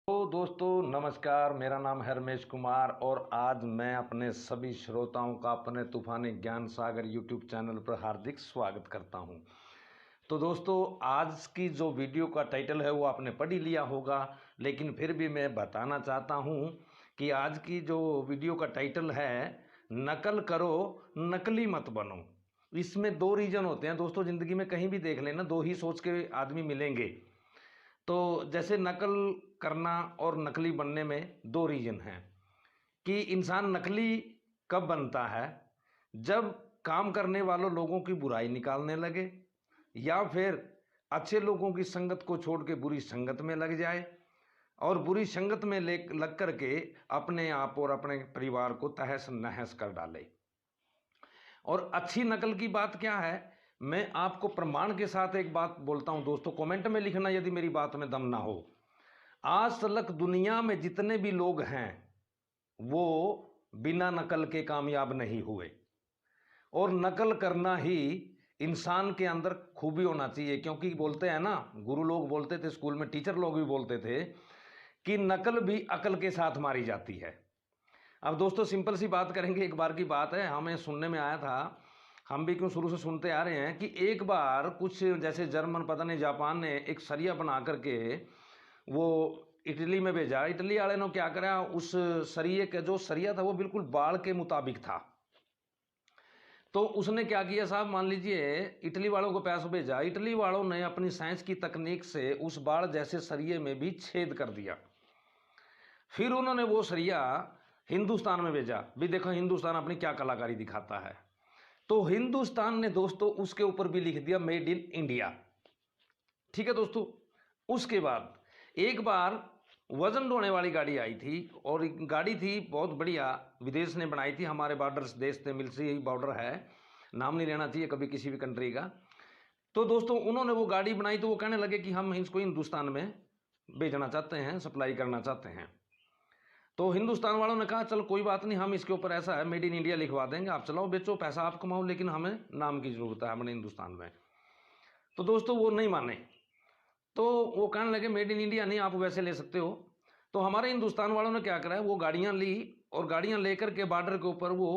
तो दोस्तों नमस्कार, मेरा नाम है रमेश कुमार और आज मैं अपने सभी श्रोताओं का अपने तूफानी ज्ञान सागर यूट्यूब चैनल पर हार्दिक स्वागत करता हूं। तो दोस्तों आज की जो वीडियो का टाइटल है वो आपने पढ़ ही लिया होगा, लेकिन फिर भी मैं बताना चाहता हूं कि आज की जो वीडियो का टाइटल है नकल करो नकली मत बनो। इसमें दो रीजन होते हैं दोस्तों, ज़िंदगी में कहीं भी देख लेना दो ही सोच के आदमी मिलेंगे। तो जैसे नकल करना और नकली बनने में दो रीजन हैं कि इंसान नकली कब बनता है, जब काम करने वालों लोगों की बुराई निकालने लगे या फिर अच्छे लोगों की संगत को छोड़ के बुरी संगत में लग जाए और बुरी संगत में लग करके अपने आप और अपने परिवार को तहस नहस कर डाले। और अच्छी नकल की बात क्या है, मैं आपको प्रमाण के साथ एक बात बोलता हूं दोस्तों, कमेंट में लिखना यदि मेरी बात में दम ना हो। आज तक दुनिया में जितने भी लोग हैं वो बिना नकल के कामयाब नहीं हुए, और नकल करना ही इंसान के अंदर खूबी होना चाहिए। क्योंकि बोलते हैं ना, गुरु लोग बोलते थे, स्कूल में टीचर लोग भी बोलते थे कि नकल भी अकल के साथ मारी जाती है। अब दोस्तों सिंपल सी बात करेंगे, एक बार की बात है, हमें सुनने में आया था, हम भी क्यों शुरू से सुनते आ रहे हैं कि एक बार कुछ जैसे जर्मन पता नहीं जापान ने एक सरिया बना करके वो इटली में भेजा। इटली वाले ने क्या करा, उस सरिये का जो सरिया था वो बिल्कुल बाड़ के मुताबिक था। तो उसने क्या किया साहब, मान लीजिए इटली वालों को पैसा भेजा, इटली वालों ने अपनी साइंस की तकनीक से उस बाड़ जैसे सरिये में भी छेद कर दिया। फिर उन्होंने वो सरिया हिंदुस्तान में भेजा, भी देखो हिंदुस्तान अपनी क्या कलाकारी दिखाता है। तो हिंदुस्तान ने दोस्तों उसके ऊपर भी लिख दिया मेड इन इंडिया। ठीक है दोस्तों। उसके बाद एक बार वजन ढोने वाली गाड़ी आई थी, और गाड़ी थी बहुत बढ़िया, विदेश ने बनाई थी, हमारे बॉर्डर देश से मिलसी बॉर्डर है, नाम नहीं लेना चाहिए कभी किसी भी कंट्री का। तो दोस्तों उन्होंने वो गाड़ी बनाई, तो वो कहने लगे कि हम इसको हिंदुस्तान में भेजना चाहते हैं, सप्लाई करना चाहते हैं। तो हिंदुस्तान वालों ने कहा चल कोई बात नहीं, हम इसके ऊपर ऐसा है मेड इन इंडिया लिखवा देंगे, आप चलाओ बेचो, पैसा आप कमाओ, लेकिन हमें नाम की जरूरत है अपने हिंदुस्तान में। तो दोस्तों वो नहीं माने, तो वो कहने लगे मेड इन इंडिया नहीं, आप वैसे ले सकते हो। तो हमारे हिंदुस्तान वालों ने क्या करा है, वो गाड़ियां ली और गाड़ियां लेकर के बॉर्डर के ऊपर वो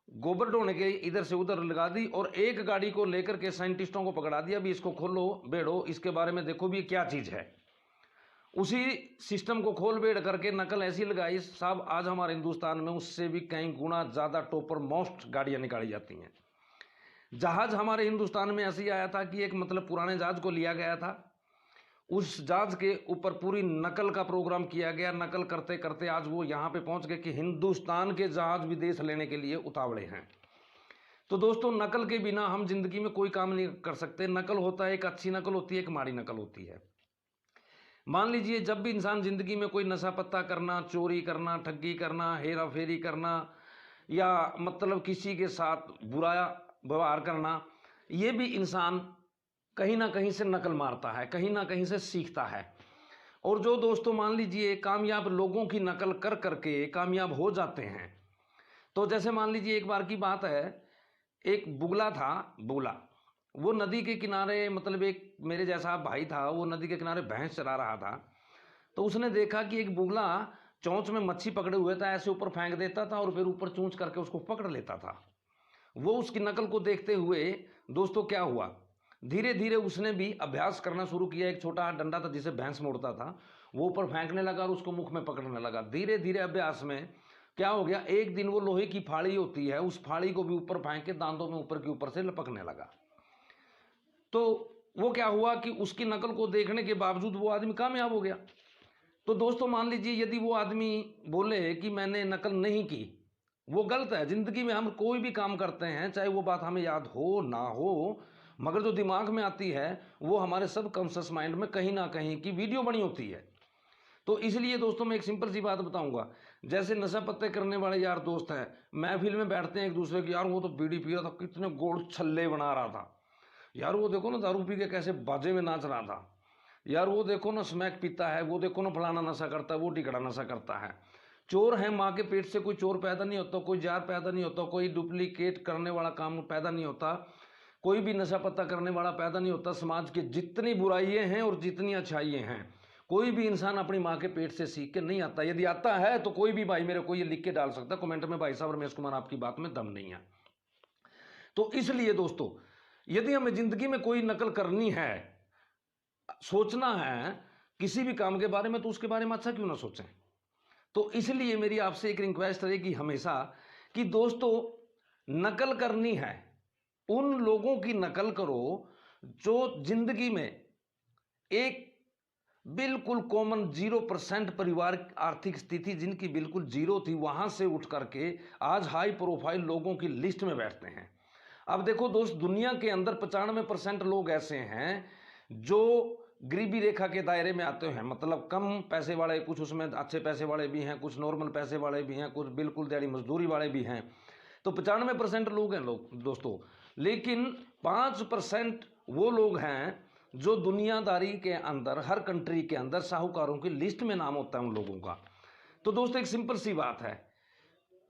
गोबर ढोने के इधर से उधर लगा दी, और एक गाड़ी को लेकर के साइंटिस्टों को पकड़ा दिया, भी इसको खोलो बेड़ो, इसके बारे में देखो भी ये क्या चीज़ है। उसी सिस्टम को खोल बेड़ करके नकल ऐसी लगाई साहब, आज हमारे हिंदुस्तान में उससे भी कई गुना ज़्यादा टॉपर मोस्ट गाड़ियां निकाली जाती हैं। जहाज हमारे हिंदुस्तान में ऐसे ही आया था कि एक मतलब पुराने जहाज को लिया गया था, उस जहाज के ऊपर पूरी नकल का प्रोग्राम किया गया, नकल करते करते आज वो यहाँ पे पहुंच गए कि हिंदुस्तान के जहाज विदेश लेने के लिए उतावले हैं। तो दोस्तों नकल के बिना हम जिंदगी में कोई काम नहीं कर सकते। नकल होता है, एक अच्छी नकल होती है, एक माड़ी नकल होती है। मान लीजिए जब भी इंसान जिंदगी में कोई नशा पत्ता करना, चोरी करना, ठगी करना, हेरा फेरी करना, या मतलब किसी के साथ बुरा व्यवहार करना, ये भी इंसान कहीं ना कहीं से नकल मारता है, कहीं ना कहीं से सीखता है। और जो दोस्तों मान लीजिए कामयाब लोगों की नकल कर करके कामयाब हो जाते हैं, तो जैसे मान लीजिए एक बार की बात है, एक बुगला था, बुगला वो नदी के किनारे, मतलब एक मेरे जैसा भाई था, वो नदी के किनारे भैंस चरा रहा था। तो उसने देखा कि एक बुगला चोंच में मच्छी पकड़े हुए था, ऐसे ऊपर फेंक देता था और फिर ऊपर चूंच करके उसको पकड़ लेता था। वो उसकी नकल को देखते हुए दोस्तों क्या हुआ, धीरे धीरे उसने भी अभ्यास करना शुरू किया। एक छोटा डंडा था जिसे भैंस मोड़ता था, वो ऊपर फेंकने लगा और उसको मुख में पकड़ने लगा। धीरे धीरे अभ्यास में क्या हो गया, एक दिन वो लोहे की फाड़ी होती है, उस फाड़ी को भी ऊपर फेंक के दांतों में ऊपर के ऊपर से लपकने लगा। तो वो क्या हुआ कि उसकी नकल को देखने के बावजूद वो आदमी कामयाब हो गया। तो दोस्तों मान लीजिए यदि वो आदमी बोले कि मैंने नकल नहीं की, वो गलत है। जिंदगी में हम कोई भी काम करते हैं, चाहे वो बात हमें याद हो ना हो, मगर जो दिमाग में आती है वो हमारे सबकॉन्शियस माइंड में कहीं ना कहीं की वीडियो बनी होती है। तो इसलिए दोस्तों मैं एक सिंपल सी बात बताऊंगा, जैसे नशा पत्ते करने वाले यार दोस्त हैं, महफिल में बैठते हैं एक दूसरे की, यार वो तो बीड़ी पी रहा था, कितने गोल छल्ले बना रहा था, यार वो देखो ना दारू पी के कैसे बाजे में नाच रहा था, यार वो देखो ना स्मैक पीता है, वो देखो ना फलाना नशा करता है, वो टिकड़ा नशा करता है। चोर है, माँ के पेट से कोई चोर पैदा नहीं होता, कोई जार पैदा नहीं होता, कोई डुप्लीकेट करने वाला काम पैदा नहीं होता, कोई भी नशा पत्ता करने वाला पैदा नहीं होता। समाज की जितनी बुराइयां हैं और जितनी अच्छाइयां हैं, कोई भी इंसान अपनी माँ के पेट से सीख के नहीं आता। यदि आता है तो कोई भी भाई मेरे को ये लिख के डाल सकता है कमेंट में, भाई साहब रमेश कुमार आपकी बात में दम नहीं है। तो इसलिए दोस्तों, यदि हमें जिंदगी में कोई नकल करनी है, सोचना है किसी भी काम के बारे में, तो उसके बारे में अच्छा क्यों ना सोचें। तो इसलिए मेरी आपसे एक रिक्वेस्ट रहेगी हमेशा कि दोस्तों, नकल करनी है उन लोगों की नकल करो जो जिंदगी में एक बिल्कुल कॉमन 0% परिवार आर्थिक स्थिति जिनकी बिल्कुल जीरो थी, वहां से उठ करके आज हाई प्रोफाइल लोगों की लिस्ट में बैठते हैं। अब देखो दोस्त, दुनिया के अंदर 95% लोग ऐसे हैं जो गरीबी रेखा के दायरे में आते हैं, मतलब कम पैसे वाले, कुछ उसमें अच्छे पैसे वाले भी हैं, कुछ नॉर्मल पैसे वाले भी हैं, कुछ बिल्कुल दिहाड़ी मजदूरी वाले भी हैं। तो 95% लोग हैं लोग दोस्तों, लेकिन 5% वो लोग हैं जो दुनियादारी के अंदर, हर कंट्री के अंदर साहूकारों की लिस्ट में नाम होता है उन लोगों का। तो दोस्तों, एक सिंपल सी बात है,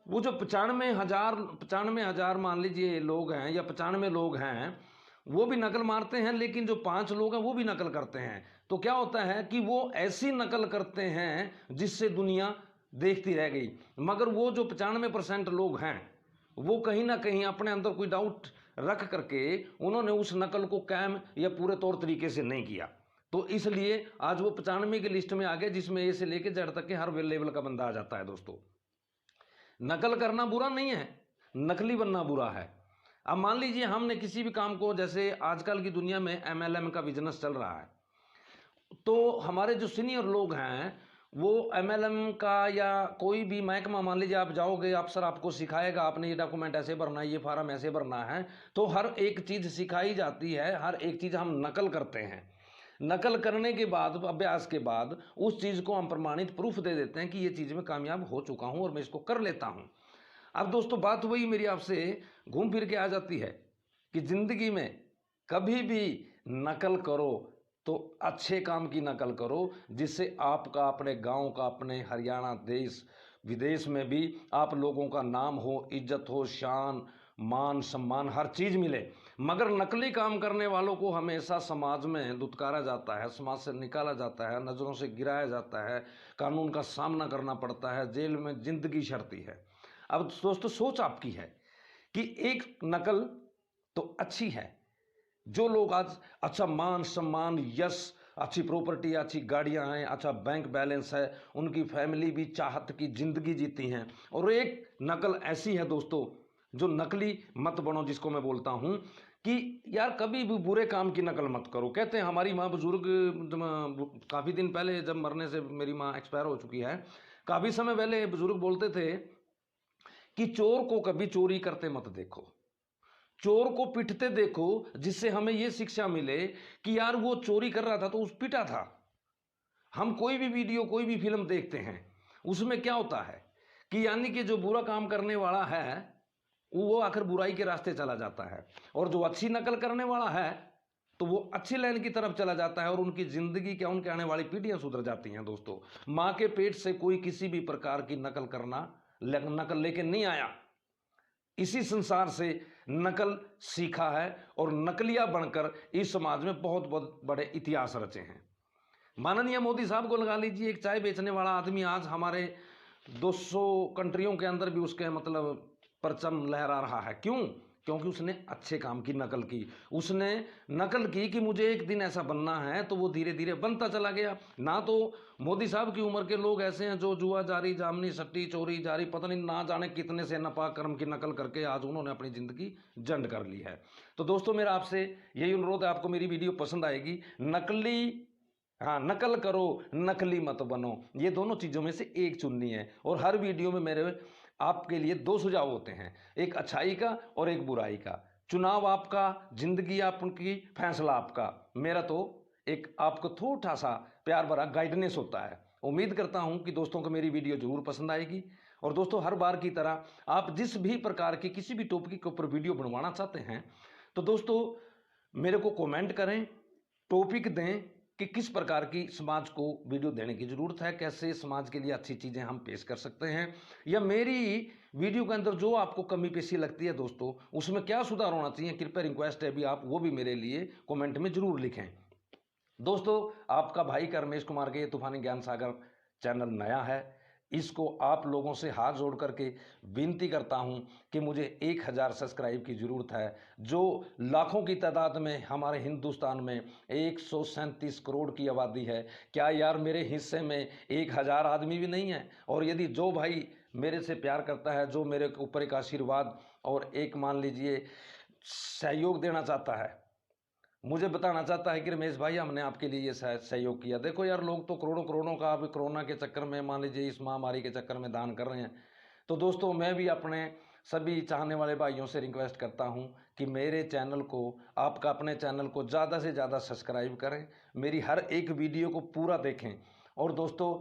वो जो 95,000 मान लीजिए लोग हैं, या 95 लोग हैं, वो भी नकल मारते हैं, लेकिन जो 5 लोग हैं वो भी नकल करते हैं। तो क्या होता है कि वो ऐसी नकल करते हैं जिससे दुनिया देखती रह गई। मगर वो जो 95% लोग हैं, वो कहीं ना कहीं अपने अंदर कोई डाउट रख करके उन्होंने उस नकल को कायम या पूरे तौर तरीके से नहीं किया। तो इसलिए आज वो 95 की लिस्ट में आ गए, जिसमें ए से लेकर जेड तक के हर लेवल का बंदा आ जाता है। दोस्तों, नकल करना बुरा नहीं है, नकली बनना बुरा है। अब मान लीजिए हमने किसी भी काम को, जैसे आजकल की दुनिया में MLM का बिजनेस चल रहा है, तो हमारे जो सीनियर लोग हैं वो MLM का या कोई भी महकमा, मान लीजिए आप जाओगे, अफसर आपको सिखाएगा, आपने ये डॉक्यूमेंट ऐसे भरना है, ये फार्म ऐसे भरना है, तो हर एक चीज़ सिखाई जाती है, हर एक चीज़ हम नकल करते हैं। नकल करने के बाद, अभ्यास के बाद, उस चीज़ को हम प्रमाणित प्रूफ दे देते हैं कि ये चीज़ में कामयाब हो चुका हूँ और मैं इसको कर लेता हूँ। अब दोस्तों, बात वही मेरी आपसे घूम फिर के आ जाती है कि ज़िंदगी में कभी भी नकल करो तो अच्छे काम की नकल करो, जिससे आपका, अपने गांव का, अपने हरियाणा, देश विदेश में भी आप लोगों का नाम हो, इज्जत हो, शान, मान, सम्मान, हर चीज़ मिले। मगर नकली काम करने वालों को हमेशा समाज में दुत्कारा जाता है, समाज से निकाला जाता है, नज़रों से गिराया जाता है, कानून का सामना करना पड़ता है, जेल में ज़िंदगी शर्ती है। अब दोस्तों, सोच आपकी है कि एक नकल तो अच्छी है, जो लोग आज अच्छा मान, सम्मान, यश, अच्छी प्रॉपर्टी, अच्छी गाड़ियां हैं, अच्छा बैंक बैलेंस है, उनकी फैमिली भी चाहत की ज़िंदगी जीती हैं। और एक नकल ऐसी है दोस्तों, जो नकली मत बनो, जिसको मैं बोलता हूं कि यार कभी भी बुरे काम की नकल मत करो। कहते हैं हमारी माँ बुजुर्ग, काफ़ी दिन पहले जब मरने से, मेरी माँ एक्सपायर हो चुकी है, काफ़ी समय पहले बुजुर्ग बोलते थे कि चोर को कभी चोरी करते मत देखो, चोर को पिटते देखो, जिससे हमें यह शिक्षा मिले कि यार वो चोरी कर रहा था तो उस पिटा था। हम कोई भी वीडियो, कोई भी फिल्म देखते हैं, उसमें क्या होता है कि यानी कि जो बुरा काम करने वाला है वो आखिर बुराई के रास्ते चला जाता है, और जो अच्छी नकल करने वाला है तो वो अच्छी लाइन की तरफ चला जाता है, और उनकी जिंदगी क्या, उनके आने वाली पीढ़ियां सुधर जाती हैं। दोस्तों, माँ के पेट से कोई किसी भी प्रकार की नकल करना, नकल लेके नहीं आया, इसी संसार से नकल सीखा है, और नकलिया बनकर इस समाज में बहुत बहुत बड़े इतिहास रचे हैं। माननीय मोदी साहब को लगा लीजिए, एक चाय बेचने वाला आदमी आज हमारे 200 कंट्रियों के अंदर भी उसके मतलब परचम लहरा रहा है। क्यों? क्योंकि उसने अच्छे काम की नकल की, उसने नकल की कि मुझे एक दिन ऐसा बनना है, तो वो धीरे धीरे बनता चला गया। ना तो मोदी साहब की उम्र के लोग ऐसे हैं जो जुआ जारी, जामनी सट्टी, चोरी जारी, पता नहीं ना जाने कितने से नापाक कर्म की नकल करके आज उन्होंने अपनी ज़िंदगी जंड कर ली है। तो दोस्तों, मेरा आपसे यही अनुरोध है, आपको मेरी वीडियो पसंद आएगी, नकल करो, नकली मत बनो, ये दोनों चीज़ों में से एक चुननी है। और हर वीडियो में मेरे आपके लिए 2 सुझाव होते हैं, एक अच्छाई का और एक बुराई का। चुनाव आपका, जिंदगी आपकी, फैसला आपका। मेरा तो एक आपको थोड़ा सा प्यार भरा गाइडेंस होता है। उम्मीद करता हूं कि दोस्तों को मेरी वीडियो जरूर पसंद आएगी। और दोस्तों, हर बार की तरह आप जिस भी प्रकार की किसी भी टॉपिक के ऊपर वीडियो बनवाना चाहते हैं, तो दोस्तों मेरे को कमेंट करें, टॉपिक दें कि किस प्रकार की समाज को वीडियो देने की ज़रूरत है, कैसे समाज के लिए अच्छी चीज़ें हम पेश कर सकते हैं, या मेरी वीडियो के अंदर जो आपको कमी पेशी लगती है दोस्तों, उसमें क्या सुधार होना चाहिए, कृपया रिक्वेस्ट है भी आप वो भी मेरे लिए कमेंट में ज़रूर लिखें। दोस्तों, आपका भाई का रमेश कुमार के ये तूफानी ज्ञान सागर चैनल नया है, इसको आप लोगों से हाथ जोड़ करके विनती करता हूं कि मुझे 1000 सब्सक्राइब की ज़रूरत है। जो लाखों की तादाद में हमारे हिंदुस्तान में 137 करोड़ की आबादी है, क्या यार मेरे हिस्से में 1000 आदमी भी नहीं है? और यदि जो भाई मेरे से प्यार करता है, जो मेरे ऊपर एक आशीर्वाद और एक मान लीजिए सहयोग देना चाहता है, मुझे बताना चाहता है कि रमेश भाई हमने आपके लिए ये सहयोग किया। देखो यार, लोग तो करोड़ों करोड़ों का अभी कोरोना के चक्कर में, मान लीजिए इस महामारी के चक्कर में दान कर रहे हैं। तो दोस्तों, मैं भी अपने सभी चाहने वाले भाइयों से रिक्वेस्ट करता हूं कि मेरे चैनल को, आपका अपने चैनल को ज़्यादा से ज़्यादा सब्सक्राइब करें, मेरी हर एक वीडियो को पूरा देखें, और दोस्तों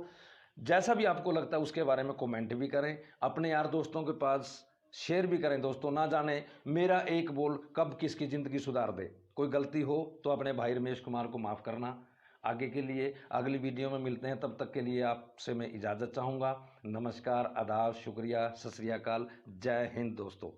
जैसा भी आपको लगता है उसके बारे में कमेंट भी करें, अपने यार दोस्तों के पास शेयर भी करें। दोस्तों, ना जाने मेरा एक बोल कब किसकी ज़िंदगी सुधार दे। कोई गलती हो तो अपने भाई रमेश कुमार को माफ़ करना। आगे के लिए अगली वीडियो में मिलते हैं, तब तक के लिए आपसे मैं इजाज़त चाहूँगा। नमस्कार, आदाब, शुक्रिया, सत श्री अकाल, जय हिंद दोस्तों।